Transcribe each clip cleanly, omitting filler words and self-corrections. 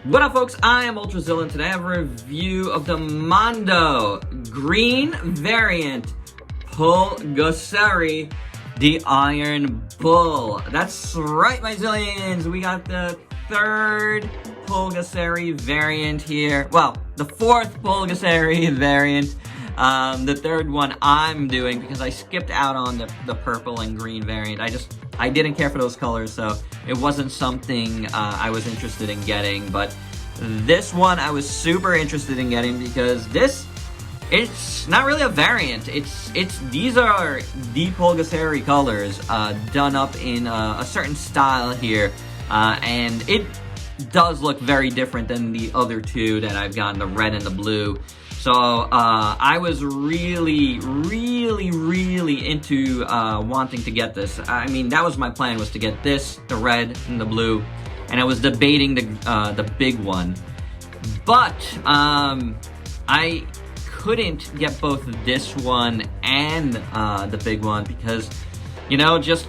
What up, folks? I am Ultrazilla, and today I have a review of the Mondo green variant Pulgasauri, the Iron Bull. That's right, my zillions. We got the third Pulgasauri variant here. Well, the fourth Pulgasauri variant. The third one I'm doing because I skipped out on the purple and green variant. I didn't care for those colors, so it wasn't something I was interested in getting. But this one I was super interested in getting because it's not really a variant. These are the Pulgasauri colors done up in a certain style here, and it does look very different than the other two that I've gotten, the red and the blue. So I was really into wanting to get this. I mean, that was my plan, was to get this, the red and the blue, and I was debating the big one. But I couldn't get both this one and the big one because, you know, just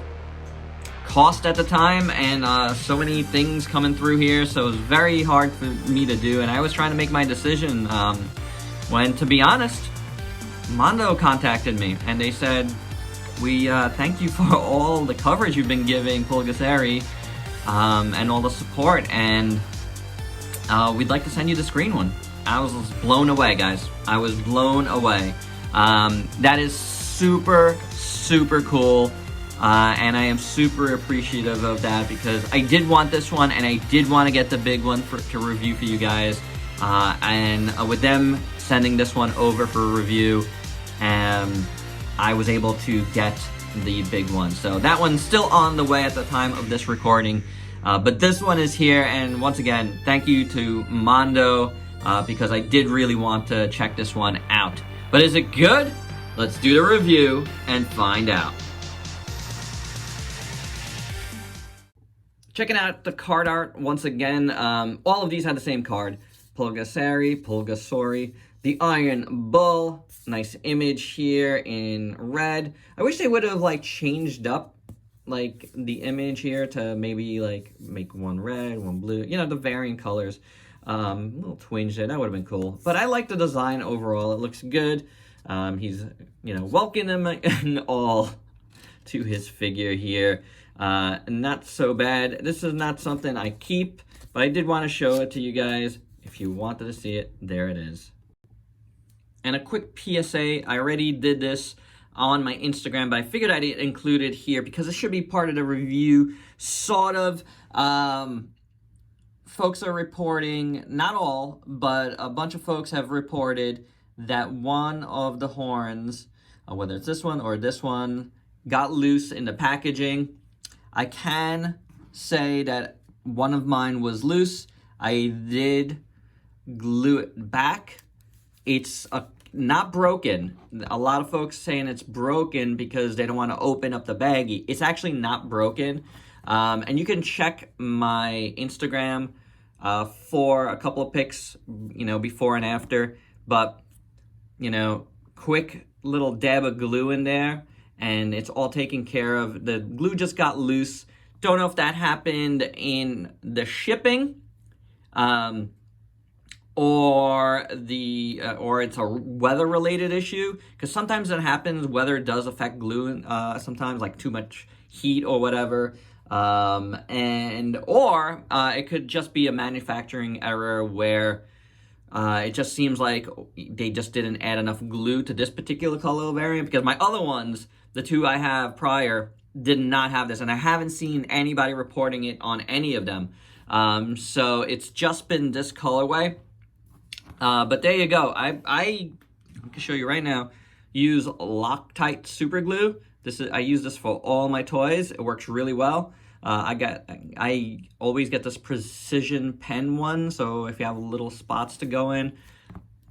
cost at the time and so many things coming through here, so it was very hard for me to do, and I was trying to make my decision when, to be honest, Mondo contacted me and they said, we thank you for all the coverage you've been giving Pulgasauri and all the support, and we'd like to send you this green one. I was blown away, guys. I was blown away. That is super cool, and I am super appreciative of that because I did want this one and I did want to get the big one to review for you guys, and with them sending this one over for review, I was able to get the big one. So that one's still on the way at the time of this recording, but this one is here, and once again, thank you to Mondo, because I did really want to check this one out. But is it good? Let's do the review and find out. Checking out the card art once again. All of these had the same card. Pulgasauri, the Iron Bull. Nice image here in red. I wish they would have like changed up like the image here to maybe like make one red, one blue. You know, the varying colors. A little twinge there, that would have been cool. But I like the design overall. It looks good. He's, you know, welcoming them all to his figure here. Not so bad. This is not something I keep, but I did want to show it to you guys. If you wanted to see it, there it is. And a quick PSA, I already did this on my Instagram, but I figured I'd include it here because it should be part of the review, sort of. Folks are reporting, not all, but a bunch of folks have reported that one of the horns, whether it's this one or this one, got loose in the packaging. I can say that one of mine was loose. I did glue it back. It's not broken. A lot of folks saying it's broken because they don't want to open up the baggie. It's actually not broken. And you can check my Instagram for a couple of pics, you know, before and after. But, you know, quick little dab of glue in there, and it's all taken care of. The glue just got loose. Don't know if that happened in the shipping, or it's a weather-related issue, because sometimes it happens. Weather does affect glue, sometimes, like too much heat or whatever, or it could just be a manufacturing error where it just seems like they just didn't add enough glue to this particular color variant, because my other ones, the two I have prior, did not have this, and I haven't seen anybody reporting it on any of them. So it's just been this colorway. But there you go. I can show you right now. Use Loctite super glue. I use this for all my toys. It works really well. I always get this precision pen one, so if you have little spots to go in,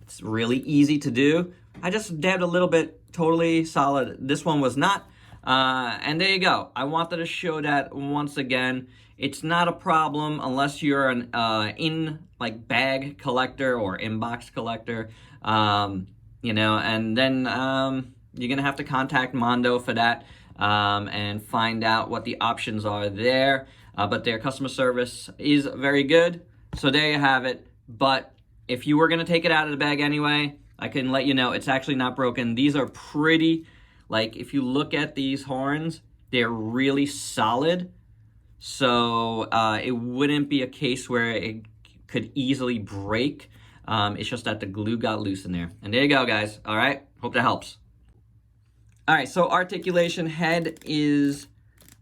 it's really easy to do. I just dabbed a little bit, totally solid. This one was not. And there you go. I wanted to show that once again. It's not a problem unless you're an bag collector or inbox collector, you know, and then you're gonna have to contact Mondo for that, and find out what the options are there. But their customer service is very good. So there you have it. But if you were going to take it out of the bag anyway, I can let you know it's actually not broken. These are pretty, like, if you look at these horns, they're really solid. So it wouldn't be a case where it could easily break. It's just that the glue got loose in there. And there you go, guys. All right. Hope that helps. All right. So articulation, head is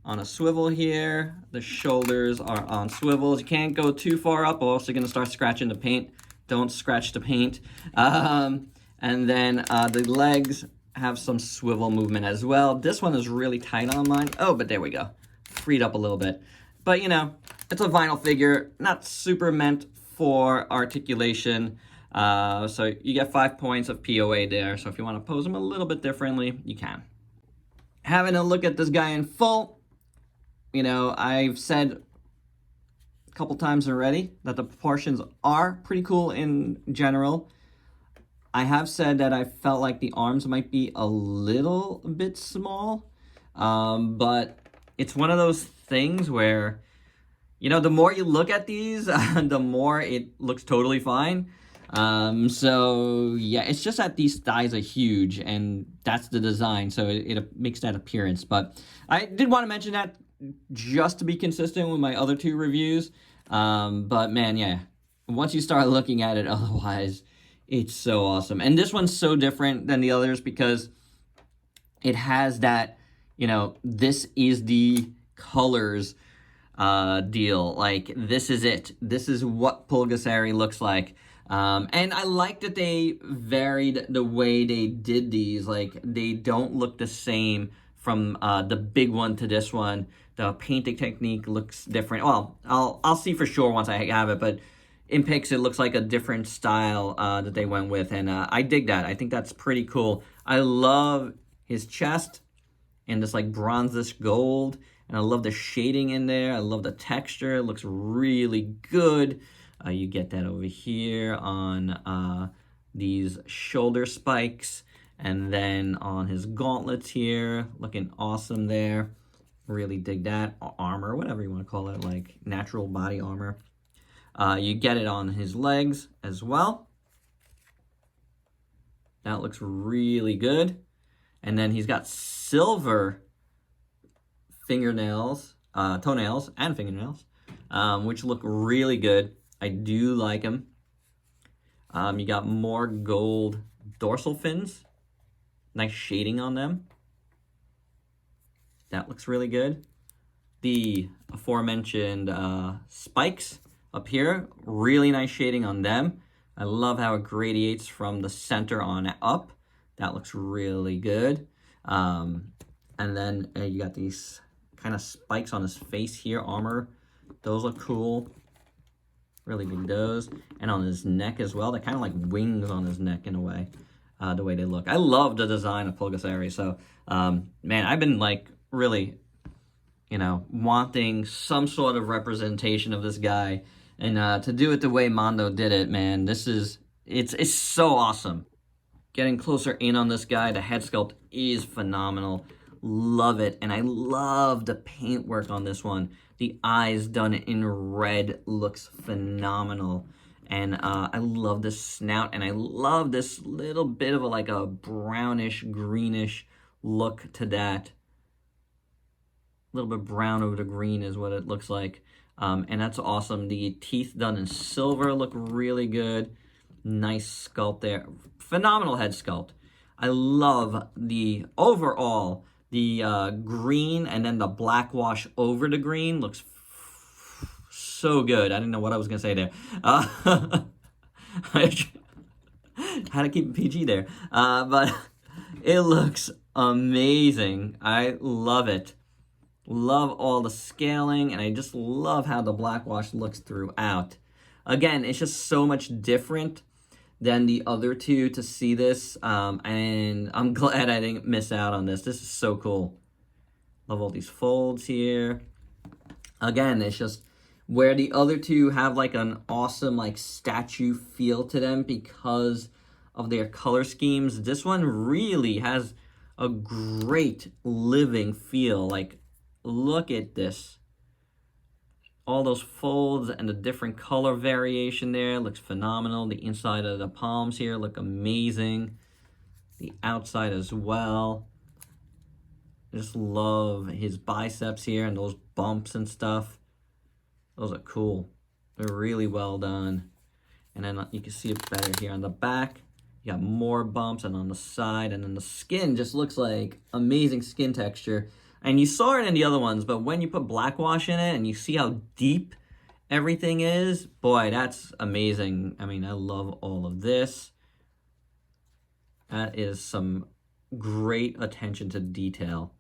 on a swivel here. The shoulders are on swivels. You can't go too far up, or else you're going to start scratching the paint. Don't scratch the paint. And then the legs have some swivel movement as well. This one is really tight on mine. Oh, but there we go. Freed up a little bit. But, you know, it's a vinyl figure. Not super meant for articulation. So you get 5 points of POA there. So if you want to pose them a little bit differently, you can. Having a look at this guy in full, you know, I've said a couple times already that the proportions are pretty cool in general. I have said that I felt like the arms might be a little bit small, but it's one of those things where, you know, the more you look at these, the more it looks totally fine. So yeah, it's just that these thighs are huge, and that's the design, so it makes that appearance. But I did want to mention that just to be consistent with my other two reviews. But man, yeah, once you start looking at it, otherwise, it's so awesome. And this one's so different than the others because it has that, you know, this is the colors deal. Like, this is it. This is what Pulgasauri looks like. And I like that they varied the way they did these. Like, they don't look the same from the big one to this one. The painting technique looks different. Well, I'll see for sure once I have it, but in pics it looks like a different style that they went with, and I dig that. I think that's pretty cool. I love his chest and this like bronzish gold, and I love the shading in there. I love the texture. It looks really good. You get that over here on these shoulder spikes, and then on his gauntlets here, looking awesome there. Really dig that. Armor, whatever you want to call it, like natural body armor. You get it on his legs as well. That looks really good. And then he's got silver fingernails, toenails and fingernails, which look really good. I do like him. You got more gold dorsal fins. Nice shading on them. That looks really good. The aforementioned spikes up here, really nice shading on them. I love how it gradiates from the center on up. That looks really good. And then you got these kind of spikes on his face here, armor. Those look cool. Really dig those. And on his neck as well. They're kind of like wings on his neck in a way, the way they look. I love the design of Pulgasauri. So, man, I've been like really, you know, wanting some sort of representation of this guy. And to do it the way Mondo did it, man, it's so awesome. Getting closer in on this guy, the head sculpt is phenomenal. Love it. And I love the paintwork on this one. The eyes done in red looks phenomenal. And I love this snout, and I love this little bit of like a brownish, greenish look to that. A little bit brown over the green is what it looks like. And that's awesome. The teeth done in silver look really good. Nice sculpt there. Phenomenal head sculpt. I love the overall, the green and then the black wash over the green looks so good. I didn't know what I was going to say there. Had to keep it PG there. But it looks amazing. I love it. Love all the scaling, and I just love how the black wash looks throughout. Again, it's just so much different than the other two to see this, and I'm glad I didn't miss out on this. This is so cool. Love all these folds here. Again, it's just where the other two have like an awesome like statue feel to them because of their color schemes. This one really has a great living feel. Like, look at this. all those folds and the different color variation there looks phenomenal. The inside of the palms here look amazing. The outside as well. I just love his biceps here and those bumps and stuff. Those are cool. They're really well done. And then you can see it better here on the back. You got more bumps and on the side, and then the skin just looks like amazing skin texture. And you saw it in the other ones, but when you put black wash in it and you see how deep everything is, boy, that's amazing. I mean, I love all of this. That is some great attention to detail.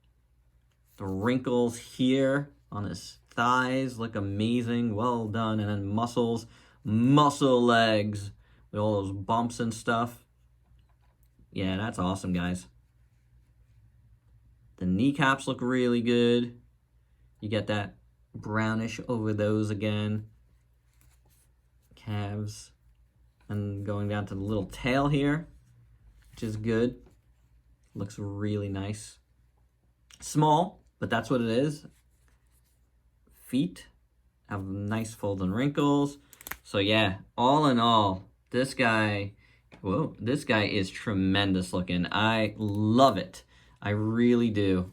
The wrinkles here on his thighs look amazing, well done. And then muscle legs with all those bumps and stuff. Yeah, that's awesome, guys. The kneecaps look really good. You get that brownish over those again. Calves. And going down to the little tail here, which is good. Looks really nice. Small, but that's what it is. Feet have nice folds and wrinkles. So yeah, all in all, this guy is tremendous looking. I love it. I really do.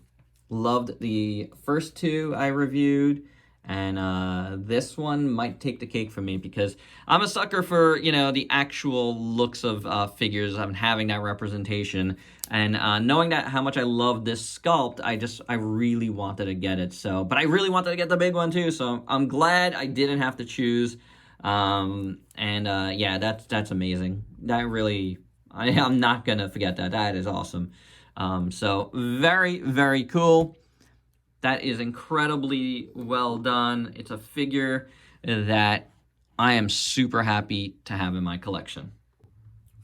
Loved the first two I reviewed, and this one might take the cake for me because I'm a sucker for, you know, the actual looks of figures and having that representation. And knowing that how much I love this sculpt, I really wanted to get it. So, but I really wanted to get the big one too. So I'm glad I didn't have to choose. Yeah, that's amazing. That really, I'm not gonna forget that. That is awesome. So very, very cool. That is incredibly well done. It's a figure that I am super happy to have in my collection.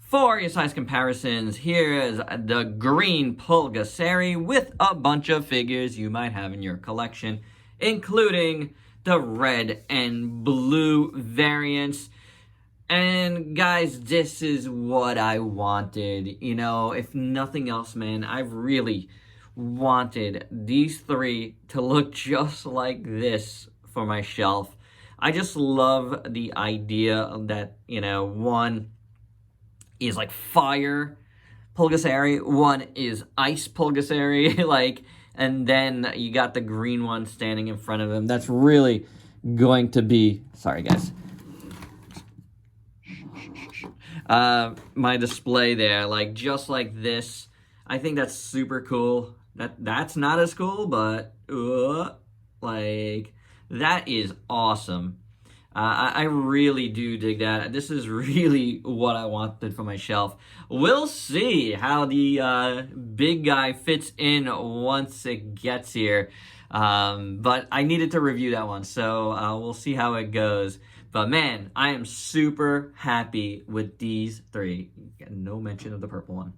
For your size comparisons, here is the green Pulgasauri with a bunch of figures you might have in your collection, including the red and blue variants. And guys, this is what I wanted. You know, if nothing else, man, I've really wanted these three to look just like this for my shelf. I just love the idea that, you know, one is like fire Pulgasauri, one is ice Pulgasauri, like, and then you got the green one standing in front of him. That's really going to be, sorry guys, my display there, like just like this. I think that's super cool. That's not as cool, but like that is awesome. I really do dig that. This is really what I wanted for my shelf. We'll see how the big guy fits in once it gets here. But I needed to review that one, so we'll see how it goes. But man, I am super happy with these three. No mention of the purple one.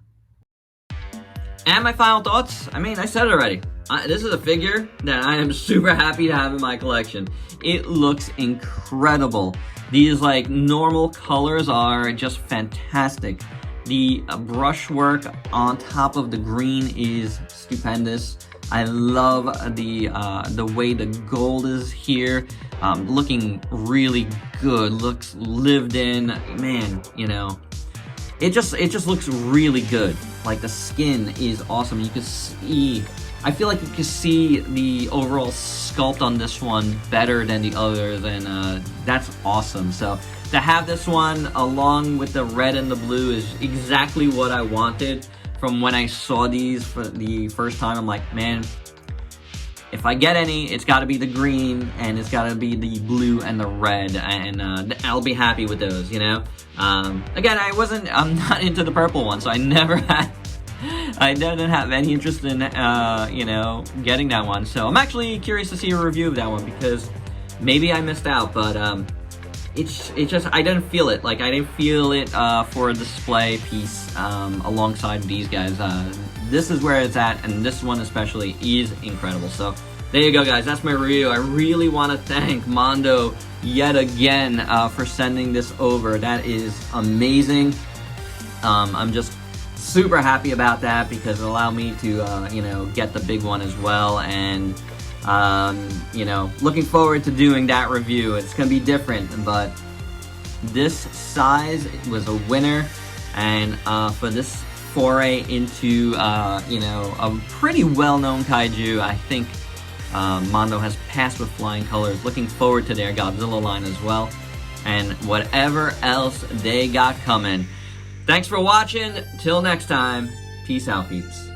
And my final thoughts, I mean, I said it already. This is a figure that I am super happy to have in my collection. It looks incredible. These like normal colors are just fantastic. The brushwork on top of the green is stupendous. I love the way the gold is here, looking really good. Looks lived in, man. You know, it just looks really good. Like the skin is awesome. You can see, I feel like you can see the overall sculpt on this one better than the others, and that's awesome. So to have this one along with the red and the blue is exactly what I wanted. From when I saw these for the first time, I'm like, man, if I get any, it's got to be the green, and it's got to be the blue and the red, and I'll be happy with those, you know? Again, I'm not into the purple one, so I didn't have any interest in, you know, getting that one. So I'm actually curious to see a review of that one, because maybe I missed out, but it's just, I didn't feel it. Like, I didn't feel it for a display piece alongside these guys. This is where it's at, and this one especially is incredible. So there you go, guys. That's my review. I really want to thank Mondo yet again for sending this over. That is amazing. I'm just super happy about that because it allowed me to, you know, get the big one as well. And You know, looking forward to doing that review. It's gonna be different, but this size was a winner, and for this foray into you know, a pretty well-known kaiju, I think Mondo has passed with flying colors. Looking forward to their Godzilla line as well, and whatever else they got coming. Thanks for watching. Till next time, peace out, peeps.